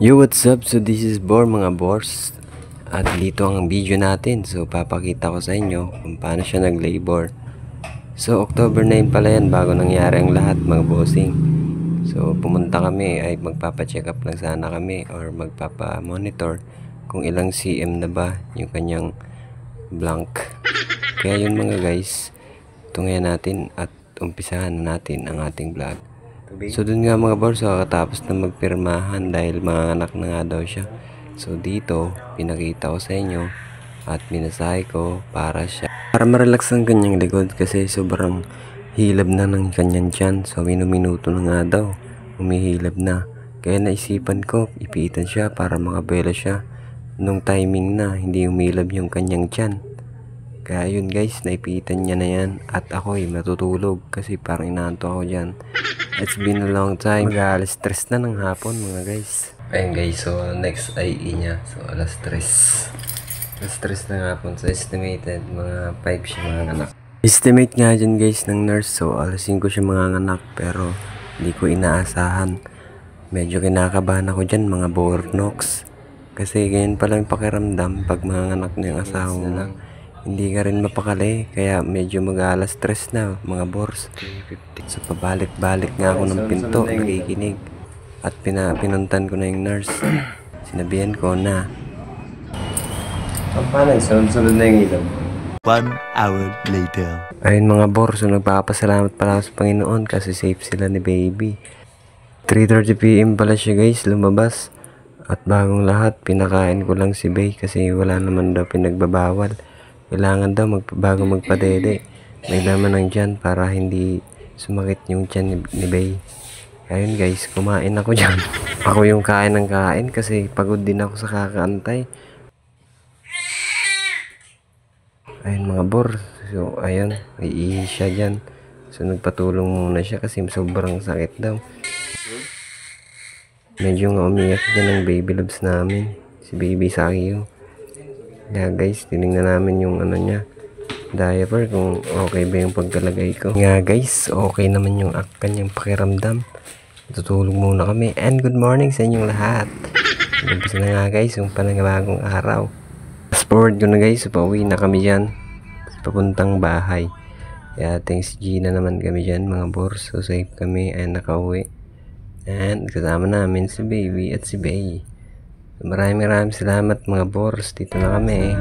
Yo, what's up? So this is Bor mga boss. At dito ang video natin. So papakita ko sa inyo kung paano siya nag-labor. So October 9 pala yan bago nangyari ang lahat mga bossing. So pumunta kami ay magpapa-check up lang sana kami or magpapa-monitor kung ilang cm na ba yung kanyang blank. Kaya yun mga guys, tungayan natin at umpisahan natin ang ating vlog. So dun nga mga boss, katapos na magpirmahan dahil manganak na nga daw siya. So dito, pinakita ko sa inyo at minasahe ko para marelax ang kanyang likod kasi sobrang hilab na ng kanyang tiyan. So minuminuto na nga daw, umihilab na. Kaya naisipan ko, ipitan siya para makabela siya nung timing na hindi umilab yung kanyang tiyan. Kaya yun guys, naipitan niya na yan at ako'y matutulog kasi parang inaanto ako dyan. It's been a long time. Mag-alas 3 na ng hapon mga guys. Ayun guys, so next IE niya. So alas 3. Alas 3 ng hapon. So estimated mga 5 siya mga anak. Estimate nga dyan guys ng nurse. So alas 5 siya mga anak. Pero hindi ko inaasahan. Medyo kinakabahan ako dyan mga bornox. Kasi ganyan palang pakiramdam pag mga anak na yung asawa mo. Hindi ka rin mapakali, kaya medyo mag-alas 3 na mga bors. So pabalik-balik nga ako ng pinto, nakikinig. At pinuntan ko na yung nurse. Sinabihan ko na paano, sunod-sunod na yung ilaw. 1 hour later. Ayun mga bors, so nagpapasalamat pala sa Panginoon kasi safe sila ni baby. 3:30 PM pala siya guys, lumabas. At bagong lahat, pinakain ko lang si Bay kasi wala naman daw pinagbabawal. Kailangan daw bago magpadede, may laman ng tiyan para hindi sumakit yung tiyan ni Bay. Ayun guys, kumain ako dyan. Ako yung kain ng kain kasi pagod din ako sa kakaantay. Ayun mga bor. So ayun, iihi siya dyan. So nagpatulong muna siya kasi sobrang sakit daw. Medyo nga umiyak dyan ng baby loves namin. Si baby Sakio. Yeah guys, tinignan namin yung ano niya, diaper, kung okay ba yung pagkalagay ko. Nga guys, okay naman yung kanyang pakiramdam. Tutulog muna kami and good morning sa inyong lahat. Umpisa na nga guys yung panagabagong araw. Fast forward ko na guys, pauwi na kami dyan papuntang bahay. Kaya thanks Gina naman kami dyan mga bors. So safe kami and nakauwi. And kasama namin si baby at si Bay. Maraming salamat mga bors. Dito na kami.